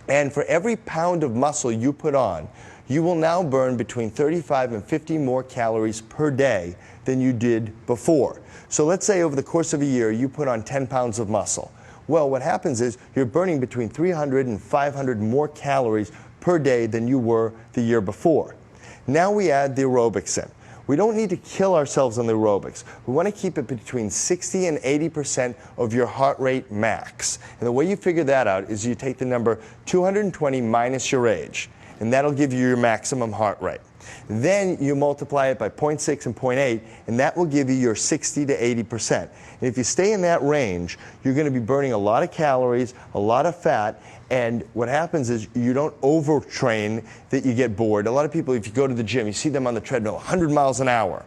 And for every pound of muscle you put on, you will now burn between 35 and 50 more calories per day than you did before. So let's say over the course of a year, you put on 10 pounds of muscle. Well, what happens is you're burning between 300 and 500 more calories per day than you were the year before. Now we add the aerobics in. We don't need to kill ourselves on the aerobics. We want to keep it between 60 and 80% of your heart rate max. And the way you figure that out is you take the number 220 minus your age, and that'll give you your maximum heart rate. Then you multiply it by 0.6 and 0.8, and that will give you your 60 to 80%. And if you stay in that range, you're going to be burning a lot of calories, a lot of fat, And what happens is you don't overtrain that you get bored. A lot of people, if you go to the gym, you see them on the treadmill 100 miles an hour.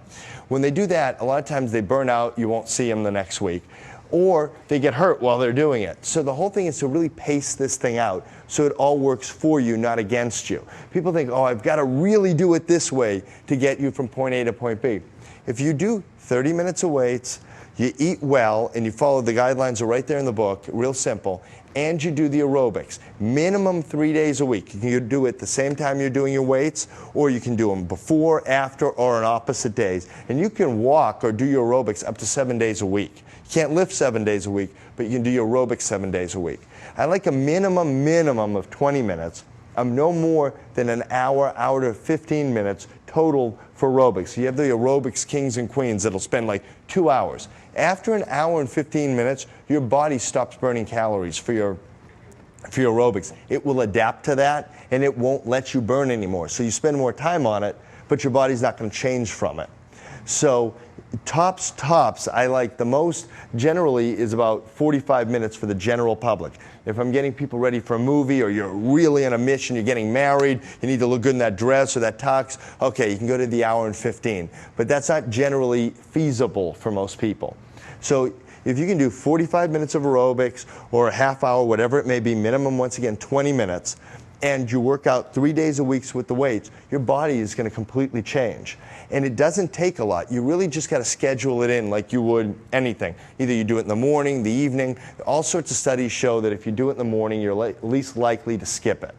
When they do that, a lot of times they burn out, you won't see them the next week. Or they get hurt while they're doing it. So the whole thing is to really pace this thing out so it all works for you, not against you. People think, oh, I've got to really do it this way to get you from point A to point B. If you do 30 minutes of weights, you eat well, and you follow the guidelines are right there in the book, real simple, and you do the aerobics, minimum 3 days a week. You can do it the same time you're doing your weights, or you can do them before, after, or on opposite days. And you can walk or do your aerobics up to 7 days a week. You can't lift 7 days a week, but you can do your aerobics 7 days a week. I like a minimum of 20 minutes. I'm no more than an hour to 15 minutes total for aerobics. You have the aerobics kings and queens that'll spend like 2 hours. After an hour and 15 minutes, your body stops burning calories for your aerobics. It will adapt to that, and it won't let you burn anymore. So you spend more time on it, but your body's not going to change from it. So tops I like the most generally is about 45 minutes for the general public. If I'm getting people ready for a movie, or you're really on a mission, you're getting married, you need to look good in that dress or that tux, okay, you can go to the hour and 15. But that's not generally feasible for most people. So if you can do 45 minutes of aerobics or a half hour, whatever it may be, minimum, once again, 20 minutes, and you work out 3 days a week with the weights, your body is going to completely change. And it doesn't take a lot. You really just got to schedule it in like you would anything. Either you do it in the morning, the evening. All sorts of studies show that if you do it in the morning, you're least likely to skip it.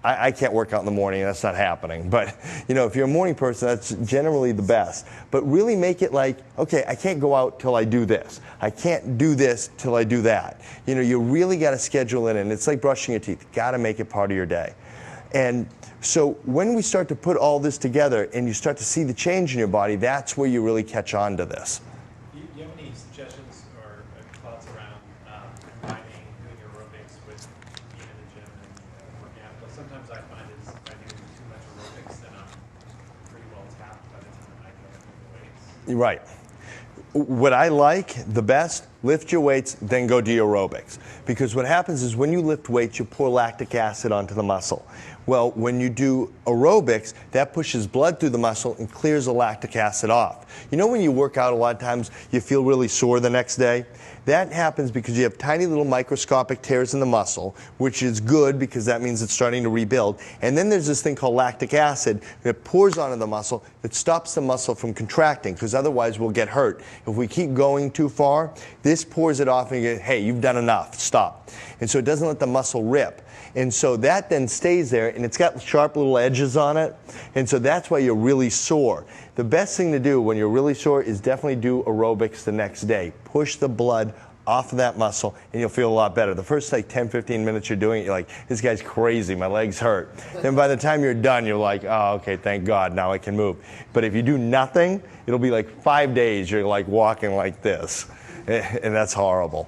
I can't work out in the morning, that's not happening. But if you're a morning person, that's generally the best. But really make it like, okay, I can't go out till I do this. I can't do this till I do that. You really got to schedule it in. It's like brushing your teeth. Got to make it part of your day. And so when we start to put all this together and you start to see the change in your body, that's where you really catch on to this. Do you have any suggestions or thoughts around combining doing aerobics with being in the gym and working out? Because sometimes I find is if I do too much aerobics, then I'm pretty well tapped by the time I go to the weights. Right. What I like the best, lift your weights, then go do your aerobics. Because what happens is when you lift weights, you pour lactic acid onto the muscle. Well, when you do aerobics, that pushes blood through the muscle and clears the lactic acid off. When you work out, a lot of times you feel really sore the next day? That happens because you have tiny little microscopic tears in the muscle, which is good because that means it's starting to rebuild. And then there's this thing called lactic acid that pours onto the muscle that stops the muscle from contracting, because otherwise we'll get hurt. If we keep going too far, this pours it off and you go, hey, you've done enough, stop. And so it doesn't let the muscle rip. And so that then stays there, and it's got sharp little edges on it, and so that's why you're really sore. The best thing to do when you're really sore is definitely do aerobics the next day. Push the blood off of that muscle, and you'll feel a lot better. The first 10, 15 minutes you're doing it, you're like, this guy's crazy, my legs hurt. Then by the time you're done, you're like, oh, okay, thank God, now I can move. But if you do nothing, it'll be like 5 days you're like walking like this, and that's horrible.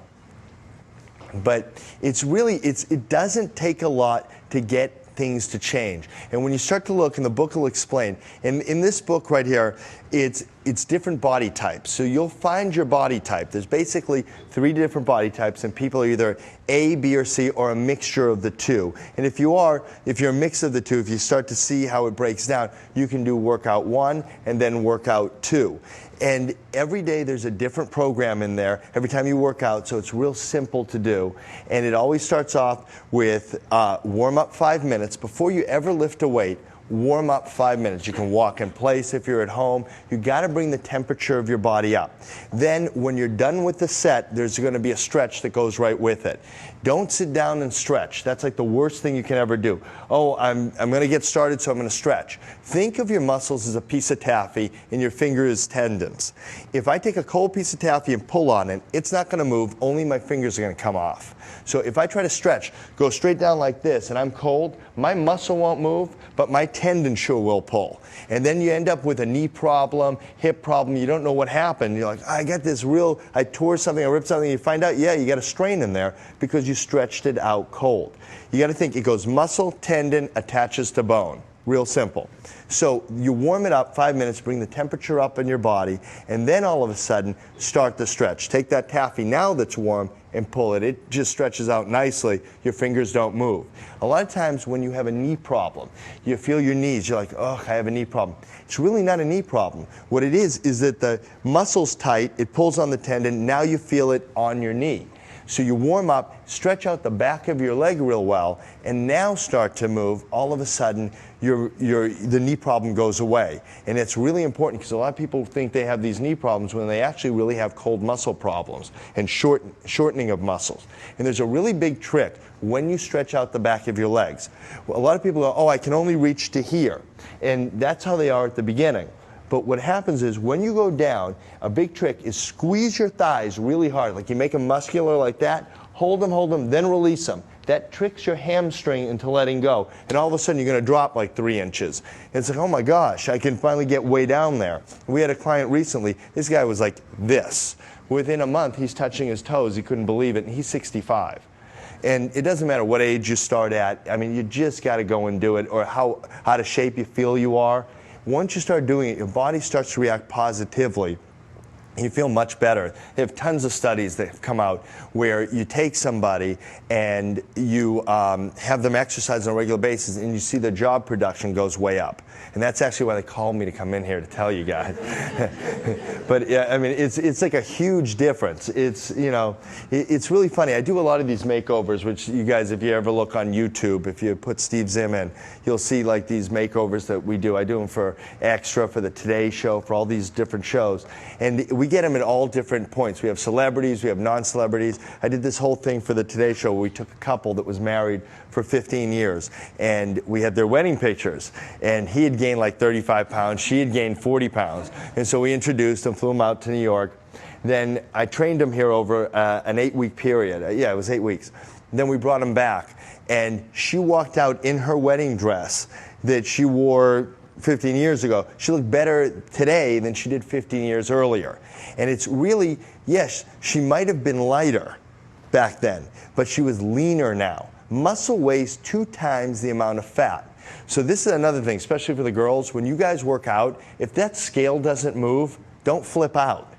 But it doesn't take a lot to get things to change. And when you start to look, and the book will explain, and in this book right here, it's different body types. So you'll find your body type. There's basically 3 different body types, and people are either A, B, or C, or a mixture of the two. And if you're a mix of the two, if you start to see how it breaks down, you can do workout 1 and then workout 2. And every day there's a different program in there every time you work out, so it's real simple to do. And it always starts off with warm up 5 minutes. Before you ever lift a weight, warm up 5 minutes. You can walk in place if you're at home. You got to bring the temperature of your body up. Then when you're done with the set, there's going to be a stretch that goes right with it. Don't sit down and stretch. That's like the worst thing you can ever do. Oh, I'm going to get started, so I'm going to stretch. Think of your muscles as a piece of taffy and your finger as tendons. If I take a cold piece of taffy and pull on it, it's not going to move, only my fingers are going to come off. So if I try to stretch, go straight down like this, and I'm cold, my muscle won't move, but my tendon sure will pull. And then you end up with a knee problem, hip problem, you don't know what happened. You're like, I got this I tore something, I ripped something. You find out, yeah, you got a strain in there because you stretched it out cold. You got to think, it goes muscle, tendon, attaches to bone. Real simple. So you warm it up 5 minutes, bring the temperature up in your body, and then all of a sudden start the stretch. Take that taffy now that's warm and pull it. It just stretches out nicely. Your fingers don't move. A lot of times when you have a knee problem, you feel your knees, you're like, oh, I have a knee problem. It's really not a knee problem. What it is that the muscle's tight, it pulls on the tendon, now you feel it on your knee. So you warm up, stretch out the back of your leg real well, and now start to move. All of a sudden, the knee problem goes away. And it's really important because a lot of people think they have these knee problems when they actually really have cold muscle problems and shortening of muscles. And there's a really big trick when you stretch out the back of your legs. Well, a lot of people go, oh, I can only reach to here. And that's how they are at the beginning. But what happens is when you go down, a big trick is squeeze your thighs really hard. Like you make them muscular like that, hold them, then release them. That tricks your hamstring into letting go. And all of a sudden you're going to drop like 3 inches. And it's like, oh my gosh, I can finally get way down there. We had a client recently, this guy was like this. Within a month, he's touching his toes. He couldn't believe it, and he's 65. And it doesn't matter what age you start at. I mean, you just got to go and do it, or how out of shape you feel you are. Once you start doing it, your body starts to react positively. You feel much better. They have tons of studies that have come out where you take somebody and you have them exercise on a regular basis and you see their job production goes way up. And that's actually why they called me to come in here to tell you guys. But yeah, I mean, it's like a huge difference. It's, you know, it's really funny. I do a lot of these makeovers, which you guys, if you ever look on YouTube, if you put Steve Zim in, you'll see like these makeovers that we do. I do them for Extra, for the Today Show, for all these different shows. And we get them at all different points. We have celebrities, we have non-celebrities. I did this whole thing for the Today Show where we took a couple that was married for 15 years and we had their wedding pictures, and he had gained like 35 pounds, she had gained 40 pounds. And so we introduced them, flew them out to New York. Then I trained them here over an 8-week period. Yeah, it was 8 weeks. Then we brought them back, and she walked out in her wedding dress that she wore 15 years ago. She looked better today than she did 15 years earlier. And it's really, yes, she might have been lighter back then, but she was leaner now. Muscle weighs 2 times the amount of fat. So this is another thing, especially for the girls. When you guys work out, if that scale doesn't move, don't flip out.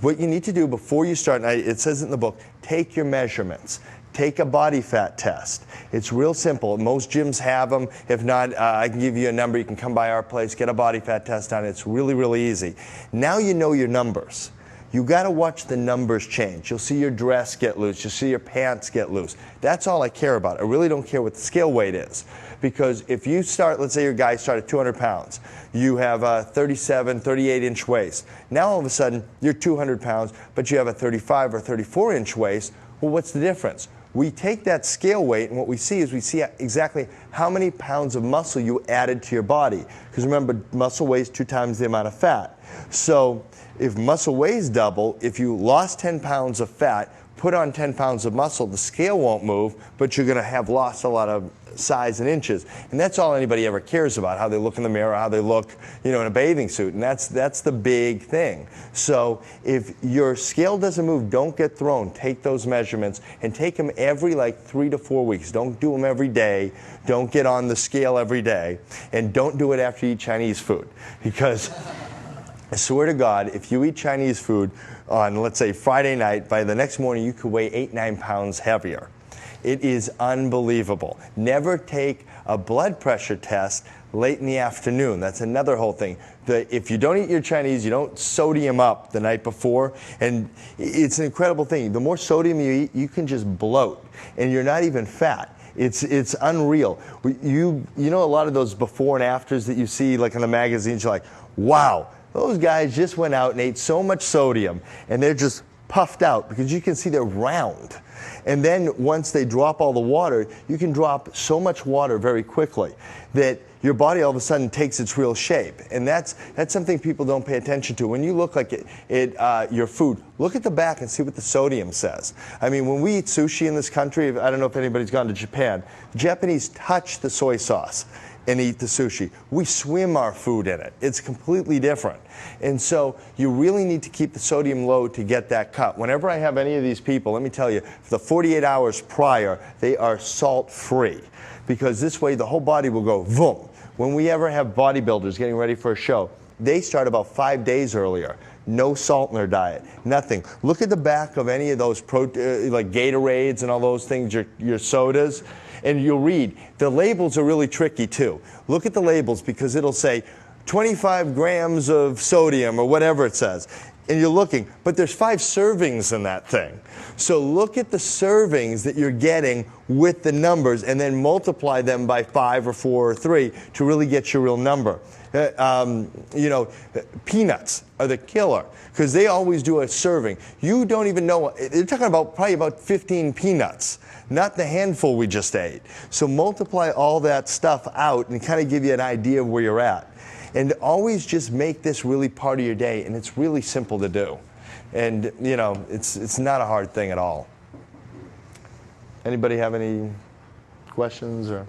What you need to do before you start, and it says it in the book, take your measurements. Take a body fat test. It's real simple. Most gyms have them. If not, I can give you a number. You can come by our place, get a body fat test done. It's really, really easy. Now you know your numbers. You got to watch the numbers change. You'll see your dress get loose. You'll see your pants get loose. That's all I care about. I really don't care what the scale weight is. Because if you start, let's say your guy started at 200 pounds. You have a 37, 38-inch waist. Now all of a sudden, you're 200 pounds, but you have a 35 or 34-inch waist. Well, what's the difference? We take that scale weight, and what we see is we see exactly how many pounds of muscle you added to your body. Because remember, muscle weighs 2 times the amount of fat. So if muscle weighs double, if you lost 10 pounds of fat, put on 10 pounds of muscle, the scale won't move, but you're going to have lost a lot of size in inches. And that's all anybody ever cares about, how they look in the mirror, how they look, you know, in a bathing suit. And that's the big thing. So if your scale doesn't move, don't get thrown. Take those measurements and take them every like 3 to 4 weeks. Don't do them every day. Don't get on the scale every day. And don't do it after you eat Chinese food. Because I swear to God, if you eat Chinese food on, let's say, Friday night, by the next morning you could weigh 8-9 pounds heavier. It is unbelievable. Never take a blood pressure test late in the afternoon. That's another whole thing. If you don't eat your Chinese, you don't sodium up the night before. And it's an incredible thing. The more sodium you eat, you can just bloat. And you're not even fat. It's unreal. You know a lot of those before and afters that you see like in the magazines, you're like, wow, those guys just went out and ate so much sodium. And they're just puffed out because you can see they're round. And then once they drop all the water, you can drop so much water very quickly that your body all of a sudden takes its real shape. And that's something people don't pay attention to. When you look like your food, look at the back and see what the sodium says. I mean, when we eat sushi in this country, I don't know if anybody's gone to Japan, the Japanese touch the soy sauce and eat the sushi. We swim our food in it. It's completely different. And so you really need to keep the sodium low to get that cut. Whenever I have any of these people, let me tell you, for the 48 hours prior, they are salt-free. Because this way the whole body will go boom. When we ever have bodybuilders getting ready for a show, they start about 5 days earlier. no salt in their diet, nothing. Look at the back of any of those like Gatorades and all those things, your sodas, and you'll read. The labels are really tricky too. Look at the labels because it'll say 25 grams of sodium or whatever it says. And you're looking, but there's 5 servings in that thing. So look at the servings that you're getting with the numbers and then multiply them by 5 or 4 or 3 to really get your real number. Peanuts are the killer because they always do a serving. You don't even know, they're talking about probably about 15 peanuts, not the handful we just ate. So multiply all that stuff out and kind of give you an idea of where you're at. And always just make this really part of your day, and it's really simple to do. And it's not a hard thing at all. Anybody have any questions or?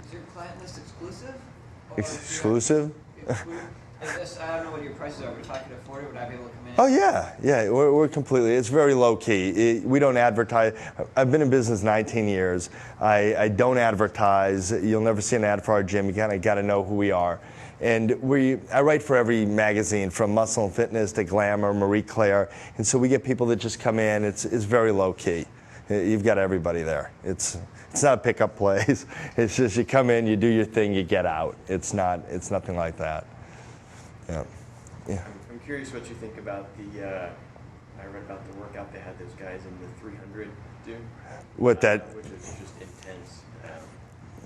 Is your client list exclusive? Exclusive? I don't know what your prices are, but if I could afford it, would I be able to come in? Oh yeah, we're completely, it's very low key. We don't advertise. I've been in business 19 years. I don't advertise. You'll never see an ad for our gym. You kind of got to know who we are. And I write for every magazine, from Muscle and Fitness to Glamour, Marie Claire, and so we get people that just come in. It's very low key. You've got everybody there. It's not a pickup place. It's just you come in, you do your thing, you get out. It's nothing like that. Yeah. I'm curious what you think about I read about the workout they had those guys in the 300 do. Which is just intense.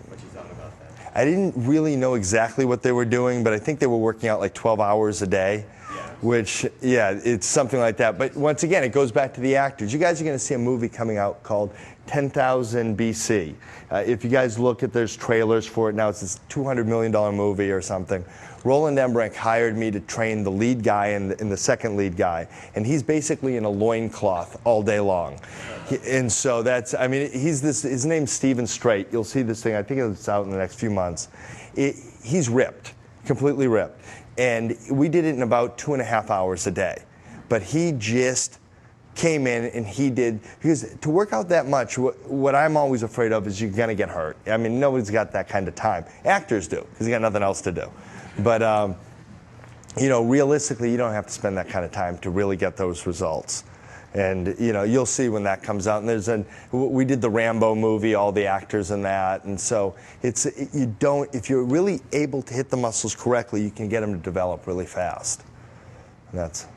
What you thought about that? I didn't really know exactly what they were doing, but I think they were working out like 12 hours a day. Yeah. Which, it's something like that. But once again, it goes back to the actors. You guys are going to see a movie coming out called 10,000 BC. If you guys look at, there's trailers for it now. It's this $200 million movie or something. Roland Emmerich hired me to train the lead guy and the second lead guy. And he's basically in a loincloth all day long. And so his name's Steven Strait. You'll see this thing. I think it's out in the next few months. He's ripped, completely ripped. And we did it in about 2.5 hours a day. But he just came in and he did, because to work out that much, what I'm always afraid of is you're going to get hurt. I mean, nobody's got that kind of time. Actors do, because they got nothing else to do. But, realistically, you don't have to spend that kind of time to really get those results. And, you'll see when that comes out. And we did the Rambo movie, all the actors in that. And so if you're really able to hit the muscles correctly, you can get them to develop really fast. And that's.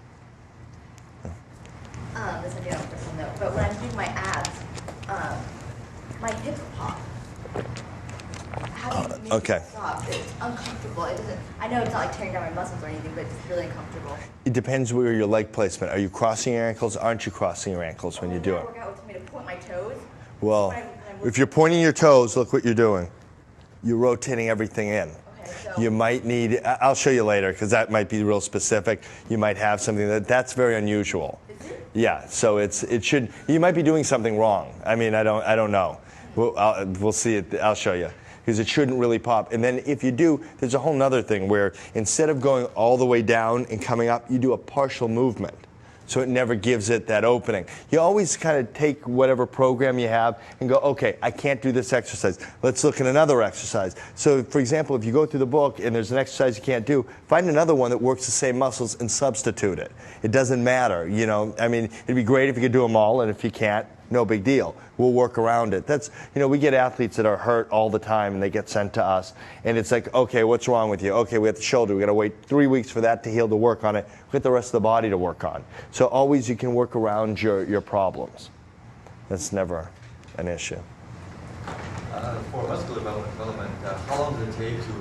This is a general person though, but when I'm doing my abs, my hips pop. How do you make Okay. it stop? It's uncomfortable. It doesn't. I know it's not like tearing down my muscles or anything, but it's really uncomfortable. It depends where your leg placement. Are you crossing your ankles? Aren't you crossing your ankles when you do When I it? work out, it's me to point my toes. Well, When I if you're pointing your toes, look what you're doing. You're rotating everything in. Okay, so You might need, I'll show you later because that might be real specific. You might have something that's very unusual. is it? Yeah, so you might be doing something wrong. I mean, I don't know. We'll see it, I'll show you. Because it shouldn't really pop. And then if you do, there's a whole nother thing where instead of going all the way down and coming up, you do a partial movement. So it never gives it that opening. You always kind of take whatever program you have and go, okay, I can't do this exercise. Let's look at another exercise. So for example, if you go through the book and there's an exercise you can't do, find another one that works the same muscles and substitute it. It doesn't matter, I mean, it'd be great if you could do them all, and if you can't, no big deal. We'll work around it. That's, we get athletes that are hurt all the time and they get sent to us. And it's like, okay, what's wrong with you? Okay, we have the shoulder. We got to wait 3 weeks for that to heal to work on it. We get the rest of the body to work on. So always you can work around your problems. That's never an issue. For muscular development, how long does it take to,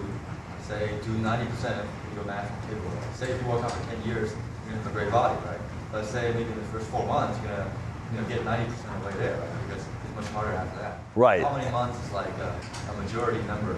say, do 90% of your mass on table? Say if you work out for 10 years, you're going to have a great body, right? But say maybe in the first 4 months, you're going to get 90% of the way there, right? Because it's much harder after that. Right. How many months is like a majority number?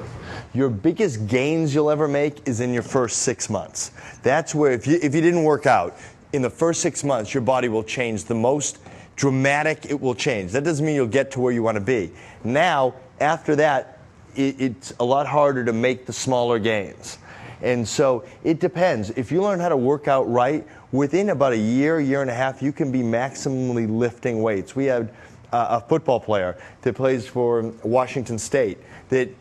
Your biggest gains you'll ever make is in your first 6 months. That's where if you didn't work out, in the first 6 months, your body will change the most dramatic it will change. That doesn't mean you'll get to where you want to be. Now, after that, it's a lot harder to make the smaller gains. And so it depends. If you learn how to work out right, within about a year and a half, you can be maximally lifting weights. We had a football player that plays for Washington State,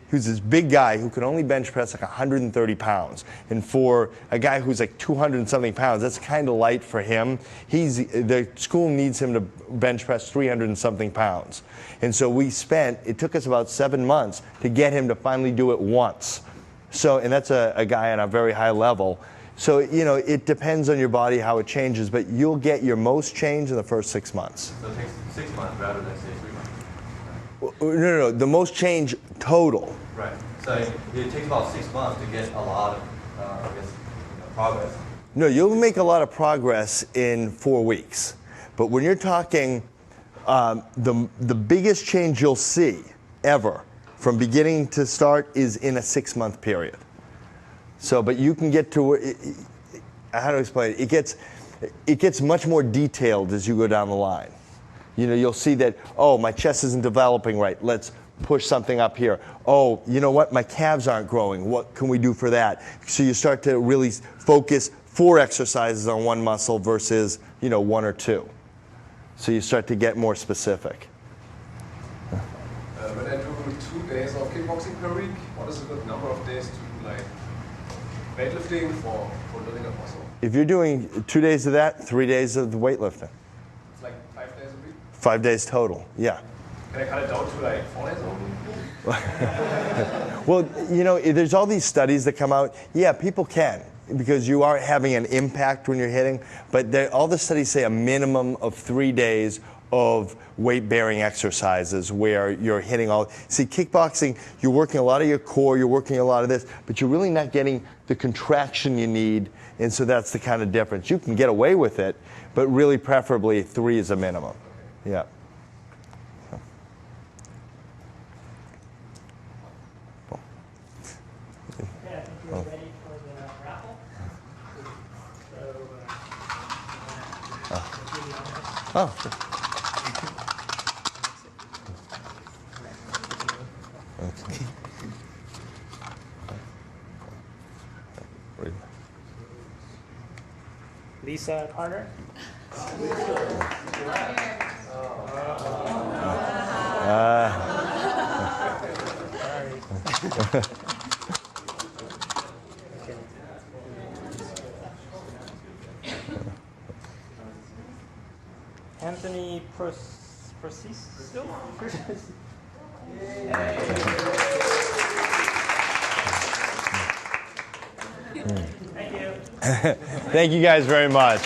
who's this big guy who can only bench press like 130 pounds. And for a guy who's like 200 and something pounds, that's kind of light for him. The school needs him to bench press 300 and something pounds. And so it took us about 7 months to get him to finally do it once. So, and that's a guy on a very high level. So, it depends on your body how it changes, but you'll get your most change in the first 6 months. So it takes 6 months rather than say 3 months. No, the most change total. Right. So it takes about 6 months to get a lot of, progress. No, you'll make a lot of progress in 4 weeks. But when you're talking, the biggest change you'll see ever from beginning to start is in a 6-month period. So, but you can get to, how to explain it? It gets much more detailed as you go down the line. You'll see that, oh, my chest isn't developing right. Let's push something up here. Oh, you know what? My calves aren't growing. What can we do for that? So you start to really focus 4 exercises on one muscle versus, 1 or 2. So you start to get more specific. When I do 2 days of kickboxing per week, what is a good number of days to do like weightlifting for building a muscle? If you're doing 2 days of that, 3 days of the weightlifting. It's like 5 days a week? 5 days total, yeah. Can I cut it down to like 4 days only? Well, there's all these studies that come out. Yeah, people can, because you are having an impact when you're hitting, but all the studies say a minimum of 3 days of weight-bearing exercises where you're hitting all. See, kickboxing, you're working a lot of your core, you're working a lot of this, but you're really not getting the contraction you need, and so that's the kind of difference. You can get away with it, but really preferably 3 is a minimum. Yeah. Okay, I think we're ready for the raffle. So, Oh, sure. Okay. Lisa Carter. Sorry. Anthony Procis? Thank you. Thank you guys very much.